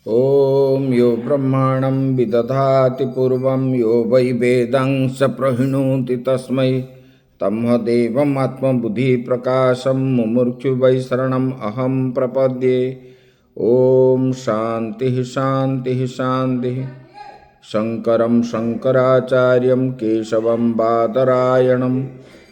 ॐ यो ब्रह्माणं विदधाति पूर्वं यो वै वेदां स प्रहिणोति तस्मै तमदेवम् आत्मबुद्धिप्रकाशं मुमुक्षु वै शरणम् अहं प्रपद्ये। ॐ शान्तिः शान्तिः शान्तिः। शङ्करं शङ्कराचार्यं केशवं बादरायणं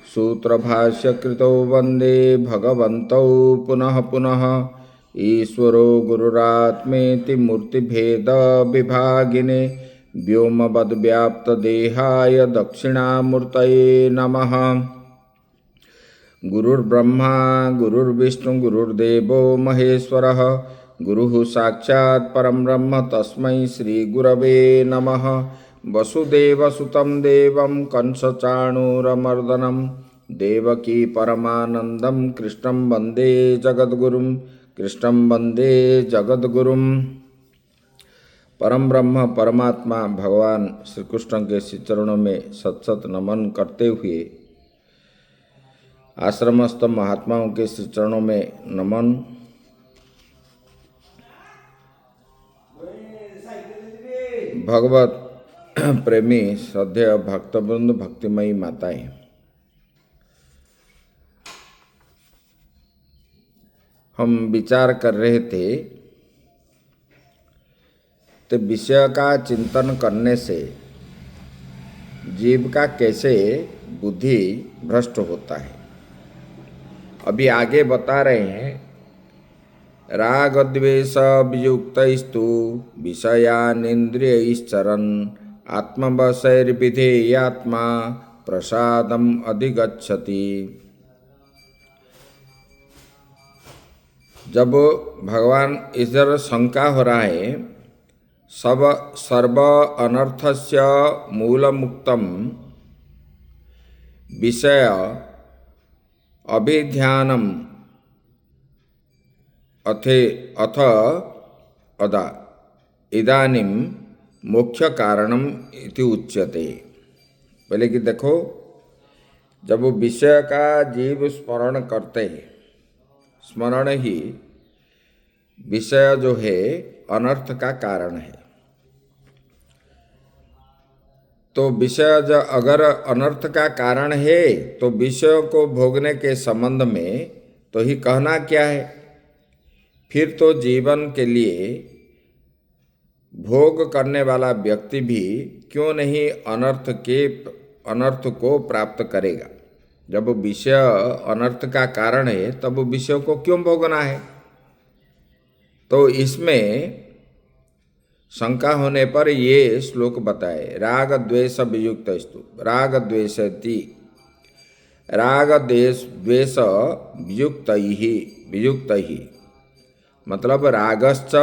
सूत्रभाष्यकृतौ वन्दे भगवन्तौ पुनः पुनः। ईश्वरो गुरुरात्मेति मूर्तिभेद विभागिने व्योमवद्व्याप्तदेहाय दक्षिणामूर्तये नमः। गुरुर्ब्रह्मा गुरुर्विष्णु गुरुर्देवो महेश्वरः गुरुः साक्षात् परं ब्रह्म तस्मै श्रीगुरवे नमः। वसुदेवसुतं देवं कंसचाणूरमर्दनं देवकी परमानन्दं कृष्णं वन्दे जगद्गुरुं कृष्णं वन्दे जगद्गुरुं। परम ब्रह्म परमात्मा भगवान श्री कृष्ण के श्री चरणों में सत सत नमन करते हुए आश्रमस्थ महात्माओं के श्री चरणों में नमन। भगवत प्रेमी श्रद्धेय भक्तवृंद भक्तिमयी माताएं, हम विचार कर रहे थे तो विषय का चिंतन करने से जीव का कैसे बुद्धि भ्रष्ट होता है। अभी आगे बता रहे हैं, राग द्वेष वियुक्तस्तु विषयानिन्द्रियैश्चरन् आत्मवशैर्विधेयात्मा प्रसादम अधिगच्छति। जब भगवान इधर शंका हो रहा है, सर्व अनर्थस्य मूलमुक्तम विषय अभिध्यानम अथ अदा इदानीं मोक्ष कारणम इति उच्यते। पहले कि देखो, जब वो विषय का जीव स्मरण करते हैं, स्मरण ही विषय जो है अनर्थ का कारण है। तो विषय जो अगर अनर्थ का कारण है तो विषयों को भोगने के संबंध में तो ही कहना क्या है। फिर तो जीवन के लिए भोग करने वाला व्यक्ति भी क्यों नहीं अनर्थ को प्राप्त करेगा। जब विषय अनर्थ का कारण है तब विषय को क्यों भोगना है। तो इसमें शंका होने पर ये श्लोक बताए, राग द्वेष वियुक्तस्तु राग द्वेषति राग द्वेष वियुक्त ही मतलब रागश्च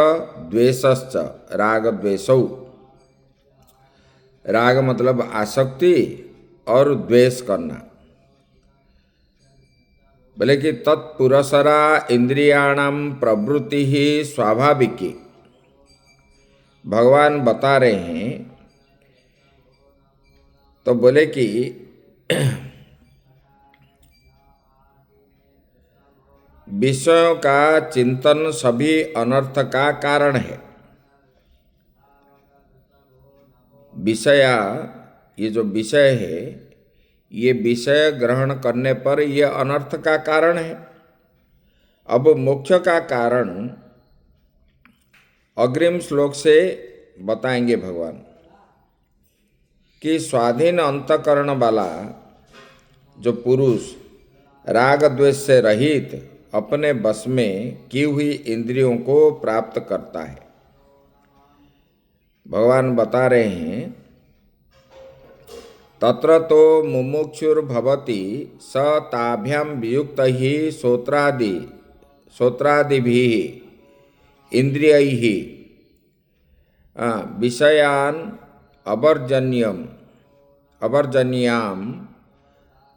द्वेषश्च राग द्वेषौ। राग मतलब आसक्ति और द्वेष करना। बोले कि तत्पुरसरा इंद्रियाणाम प्रवृत्ति ही स्वाभाविकी। भगवान बता रहे हैं, तो बोले कि विषयों का चिंतन सभी अनर्थ का कारण है। ये जो विषय है, ये विषय ग्रहण करने पर ये अनर्थ का कारण है। अब मोक्ष का कारण अग्रिम श्लोक से बताएंगे भगवान कि स्वाधीन अंतकरण वाला जो पुरुष राग द्वेष से रहित अपने बस में की हुई इंद्रियों को प्राप्त करता है। भगवान बता रहे हैं, तत्र तो मुमुक्षुर्भवति स ताभ्यां वियुक्त ही श्रोत्रादिभिः इंद्रियैः विषयान् अवर्जन्यां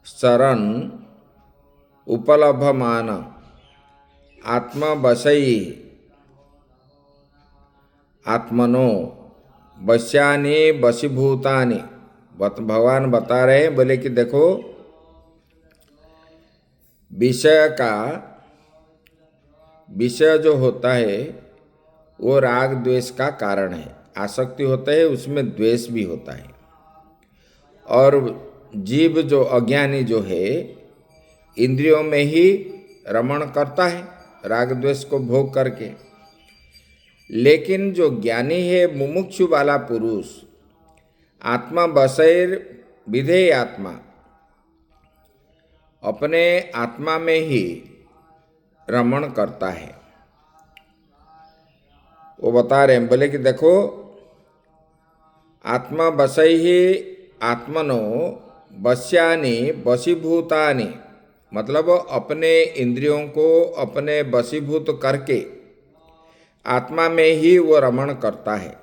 शरन् उपलभमान आत्मनो वश्यानि वशीभूतानि। भगवान बता रहे हैं, बोले कि देखो, विषय जो होता है वो राग द्वेष का कारण है। आसक्ति होता है उसमें द्वेष भी होता है। और जीव जो अज्ञानी जो है इंद्रियों में ही रमण करता है राग द्वेष को भोग करके। लेकिन जो ज्ञानी है मुमुक्षु वाला पुरुष आत्मा बसैर विधेय आत्मा, अपने आत्मा में ही रमण करता है। वो बता रहे हैं, बोले कि देखो आत्मा बसई ही आत्मनो बस्यानि वशीभूतानि, मतलब अपने इंद्रियों को अपने वशीभूत करके आत्मा में ही वो रमण करता है।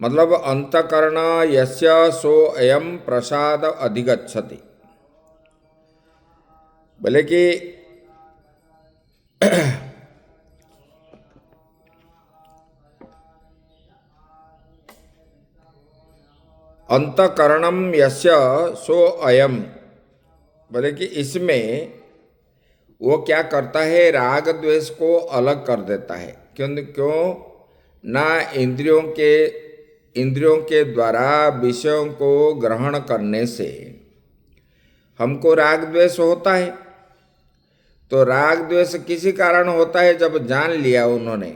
मतलब अंतकरण यस्य सो अयम प्रसाद अधिगच्छति। बोले कि अंतकरणम यस्य सो अयम, बोले कि इसमें वो क्या करता है राग द्वेष को अलग कर देता है। क्यों ना इंद्रियों के द्वारा विषयों को ग्रहण करने से हमको राग द्वेष होता है। तो राग द्वेष किसी कारण होता है जब जान लिया उन्होंने।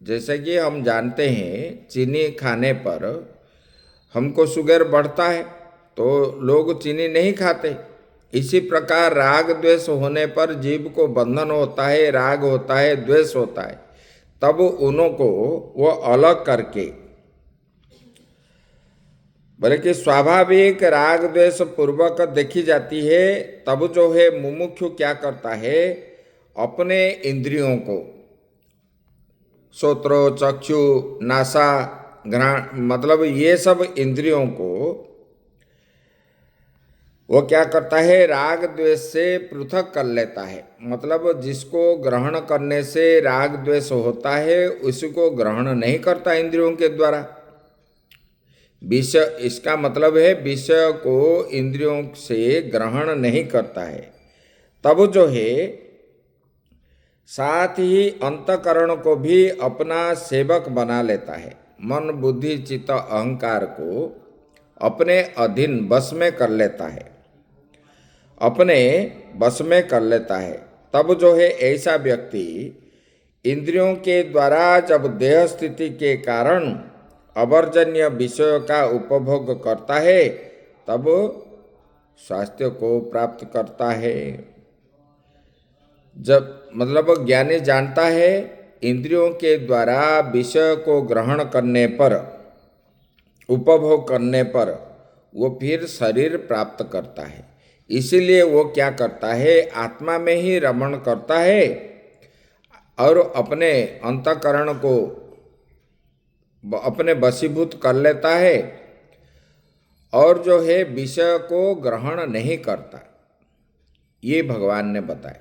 जैसे कि हम जानते हैं चीनी खाने पर हमको शुगर बढ़ता है तो लोग चीनी नहीं खाते। इसी प्रकार राग द्वेष होने पर जीव को बंधन होता है, राग होता है, द्वेष होता है। तब उन्हों को वो अलग करके, बोले कि स्वाभाविक राग द्वेष पूर्वक देखी जाती है। तब जो है मुमुक्षु क्या करता है, अपने इंद्रियों को श्रोत्र चक्षु नासा घ्राण, मतलब ये सब इंद्रियों को वो क्या करता है राग द्वेष से पृथक कर लेता है। मतलब जिसको ग्रहण करने से राग द्वेष होता है उसको ग्रहण नहीं करता इंद्रियों के द्वारा। विषय, इसका मतलब है विषय को इंद्रियों से ग्रहण नहीं करता है। तब जो है साथ ही अंतकरण को भी अपना सेवक बना लेता है। मन बुद्धि चित्त अहंकार को अपने अधीन बस में कर लेता है, अपने बस में कर लेता है। तब जो है ऐसा व्यक्ति इंद्रियों के द्वारा जब देह स्थिति के कारण अवर्जन्य विषयों का उपभोग करता है तब स्वास्थ्य को प्राप्त करता है। जब मतलब ज्ञानी जानता है इंद्रियों के द्वारा विषय को ग्रहण करने पर, उपभोग करने पर वो फिर शरीर प्राप्त करता है। इसीलिए वो क्या करता है आत्मा में ही रमण करता है और अपने अंतःकरण को अपने वशीभूत कर लेता है और जो है विषय को ग्रहण नहीं करता। ये भगवान ने बताया।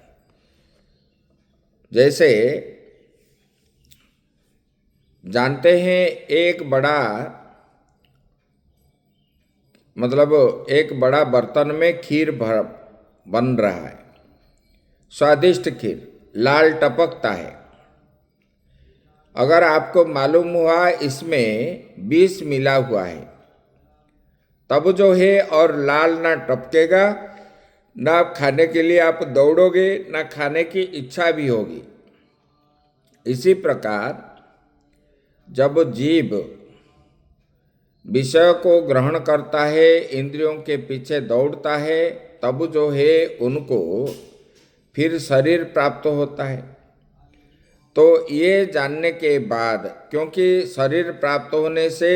जैसे जानते हैं एक बड़ा, मतलब एक बड़ा बर्तन में खीर बन रहा है, स्वादिष्ट खीर, लाल टपकता है। अगर आपको मालूम हुआ इसमें विष मिला हुआ है तब जो है और लाल ना टपकेगा, ना खाने के लिए आप दौड़ोगे, ना खाने की इच्छा भी होगी। इसी प्रकार जब जीव विषय को ग्रहण करता है, इंद्रियों के पीछे दौड़ता है, तब जो है उनको फिर शरीर प्राप्त होता है। तो ये जानने के बाद, क्योंकि शरीर प्राप्त होने से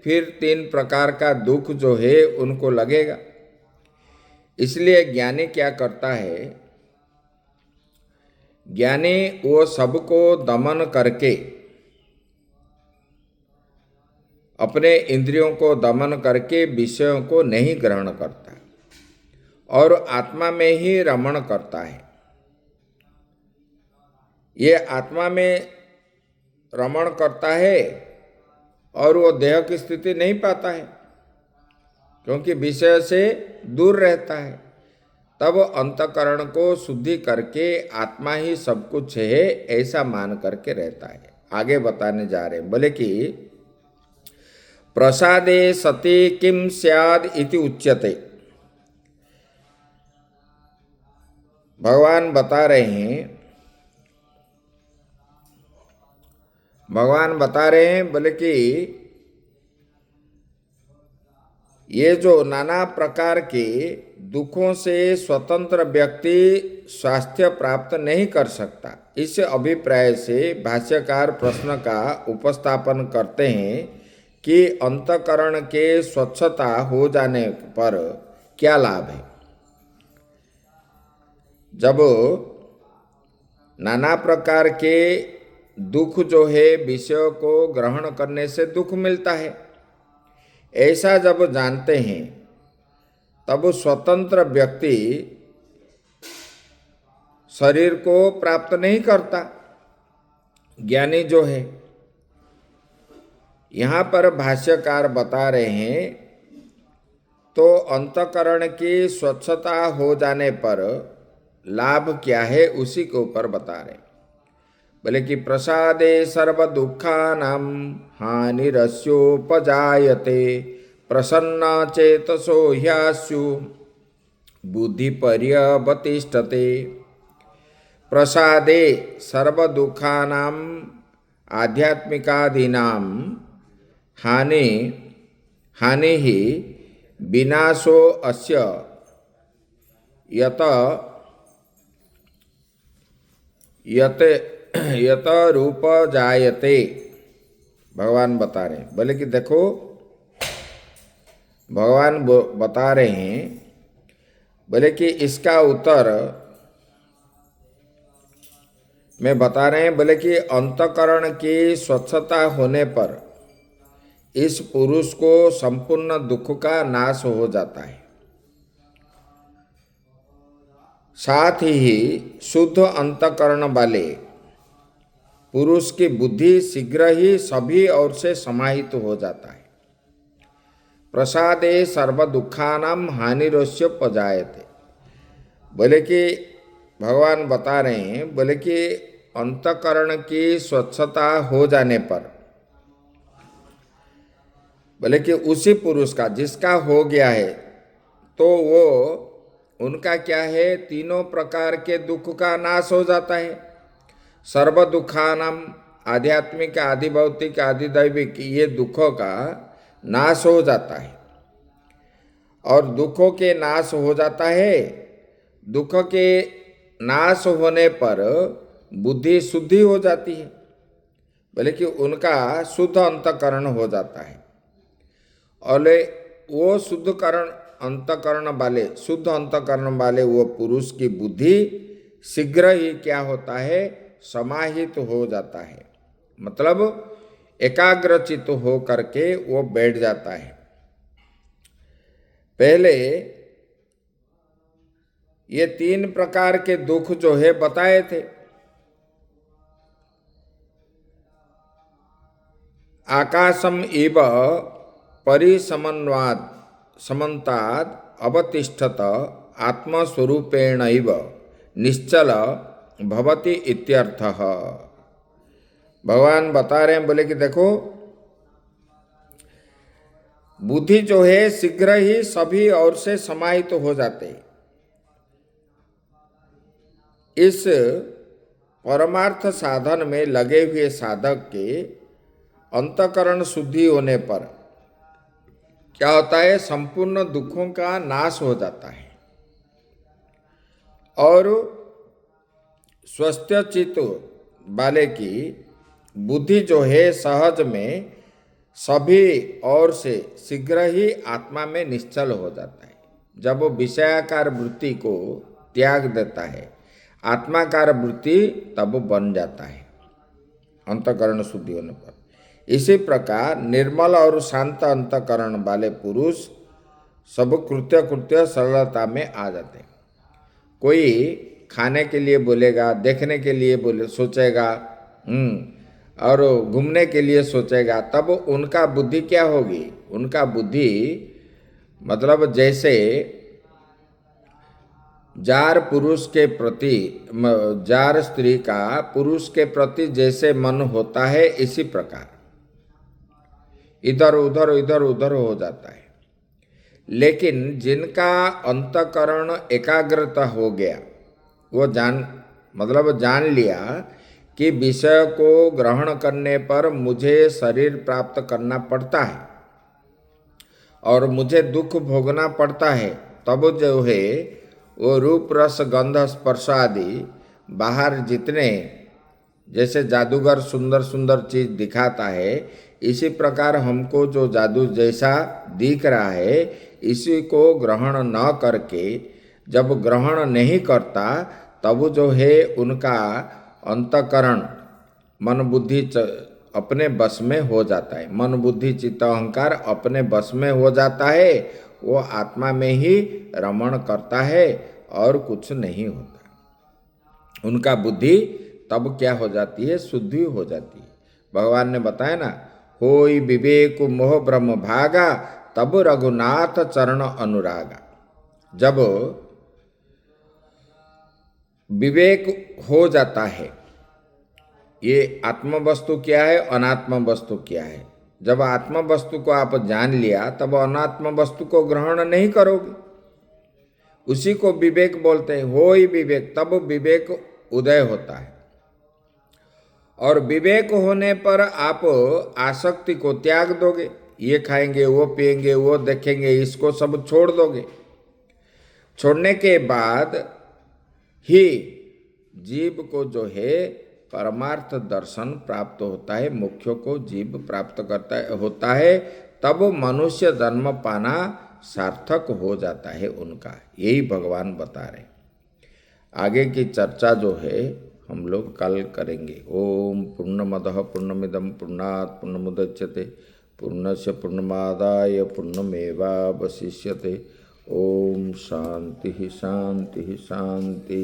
फिर 3 प्रकार का दुख जो है उनको लगेगा, इसलिए ज्ञानी क्या करता है, ज्ञानी वो सबको दमन करके, अपने इंद्रियों को दमन करके विषयों को नहीं ग्रहण करता और आत्मा में ही रमण करता है। ये आत्मा में रमण करता है और वो देह की स्थिति नहीं पाता है क्योंकि विषय से दूर रहता है। तब अंतकरण को शुद्धि करके आत्मा ही सब कुछ है ऐसा मान करके रहता है। आगे बताने जा रहे हैं, बोले कि प्रसादे सति किम स्याद इति उच्यते। भगवान बता रहे हैं, बोले कि ये जो नाना प्रकार के दुखों से स्वतंत्र व्यक्ति स्वास्थ्य प्राप्त नहीं कर सकता, इस अभिप्राय से भाष्यकार प्रश्न का उपस्थापन करते हैं कि अंतकरण के स्वच्छता हो जाने पर क्या लाभ है। जब नाना प्रकार के दुख जो है विषयों को ग्रहण करने से दुख मिलता है, ऐसा जब जानते हैं तब स्वतंत्र व्यक्ति शरीर को प्राप्त नहीं करता। ज्ञानी जो है, यहाँ पर भाष्यकार बता रहे हैं, तो अंतकरण की स्वच्छता हो जाने पर लाभ क्या है उसी के ऊपर बता रहे। बोले कि प्रसादे सर्व दुखानां हानिरस्योपजायते प्रसन्न चेतसो ह्यास्यु बुद्धि पर्यवतिष्ठते। प्रसादे सर्व दुखानां आध्यात्मिकादीनां हानि ही विनाशो अस्य यत रूप जायते। भगवान बता रहे हैं, बोले कि देखो, भगवान बता रहे हैं, बोले कि इसका उत्तर में बता रहे हैं। बोले कि अंतकरण की स्वच्छता होने पर इस पुरुष को संपूर्ण दुख का नाश हो जाता है। साथ ही शुद्ध अंतकरण वाले पुरुष की बुद्धि शीघ्र ही सभी ओर से समाहित हो जाता है। प्रसादे सर्व दुखानां हानिरोस्योपजायते। बोले कि भगवान बता रहे हैं, बोले कि अंतकरण की स्वच्छता हो जाने पर, बोले कि उसी पुरुष का जिसका हो गया है, तो वो उनका क्या है, तीनों प्रकार के दुख का नाश हो जाता है। सर्व दुखानाम, आध्यात्मिक, आदि भौतिक, आदि दैविक, ये दुखों का नाश हो जाता है। और दुखों के नाश हो जाता है, दुख के नाश होने पर बुद्धि शुद्धि हो जाती है। बोले कि उनका शुद्ध अंतकरण हो जाता है। और वो शुद्ध अंतकरण वाले वो पुरुष की बुद्धि शीघ्र ही क्या होता है, समाहित हो जाता है। मतलब एकाग्रचित हो करके वो बैठ जाता है। पहले ये तीन प्रकार के दुख जो है बताए थे। आकाशम इव समन्ताद अवतिष्ठत आत्मस्वरूपेण इव निश्चल भवति इत्यर्थः। भगवान बता रहे हैं, बोले कि देखो, बुद्धि जो है शीघ्र ही सभी ओर से समाहित हो जाते हैं। इस परमार्थ साधन में लगे हुए साधक के अंतकरण शुद्धि होने पर क्या होता है, संपूर्ण दुखों का नाश हो जाता है। और स्वस्थ चित्त वाले की बुद्धि जो है सहज में सभी ओर से शीघ्र ही आत्मा में निश्चल हो जाता है। जब वो विषयाकार वृत्ति को त्याग देता है, आत्माकार वृत्ति तब बन जाता है अंतकरण शुद्धि होने पर। इसी प्रकार निर्मल और शांत अंतकरण वाले पुरुष सब कृत्य सरलता में आ जाते हैं। कोई खाने के लिए बोलेगा, देखने के लिए सोचेगा, और घूमने के लिए सोचेगा, तब उनका बुद्धि क्या होगी, उनका बुद्धि मतलब जैसे जार पुरुष के प्रति जार स्त्री का पुरुष के प्रति जैसे मन होता है, इसी प्रकार इधर उधर इधर उधर हो जाता है। लेकिन जिनका अंतकरण एकाग्रता हो गया, वो जान लिया कि विषय को ग्रहण करने पर मुझे शरीर प्राप्त करना पड़ता है और मुझे दुख भोगना पड़ता है, तब जो है वो रूप रस गंध स्पर्श आदि बाहर जितने जैसे जादूगर सुंदर सुंदर चीज दिखाता है, इसी प्रकार हमको जो जादू जैसा दिख रहा है, इसी को ग्रहण न करके जब ग्रहण नहीं करता, तब जो है उनका अंतकरण मन बुद्धि अपने बस में हो जाता है। मन बुद्धि चित्त अहंकार अपने बस में हो जाता है, वो आत्मा में ही रमण करता है और कुछ नहीं होता। उनका बुद्धि तब क्या हो जाती है? शुद्धि हो जाती है। भगवान ने बताया ना, होई विवेक मोह ब्रह्म भागा, तब रघुनाथ चरण अनुरागा। जब विवेक हो जाता है, ये आत्म वस्तु क्या है, अनात्म वस्तु क्या है, जब आत्म वस्तु को आप जान लिया, तब अनात्म वस्तु को ग्रहण नहीं करोगे। उसी को विवेक बोलते हैं। होई विवेक, तब विवेक उदय होता है। और विवेक होने पर आप आसक्ति को त्याग दोगे। ये खाएंगे, वो पिएंगे, वो देखेंगे, इसको सब छोड़ दोगे। छोड़ने के बाद ही जीव को जो है परमार्थ दर्शन प्राप्त होता है, मोक्ष को जीव प्राप्त होता है। तब मनुष्य जन्म पाना सार्थक हो जाता है उनका। यही भगवान बता रहे। आगे की चर्चा जो है हम लोग कल करेंगे। ओम पूर्णमदः पूर्णमिदं पूर्णात् पूर्णमुदच्यते पूर्णस्य पूर्णमादाय पूर्णमेवावशिष्यते। ओम शांति शांति शांति।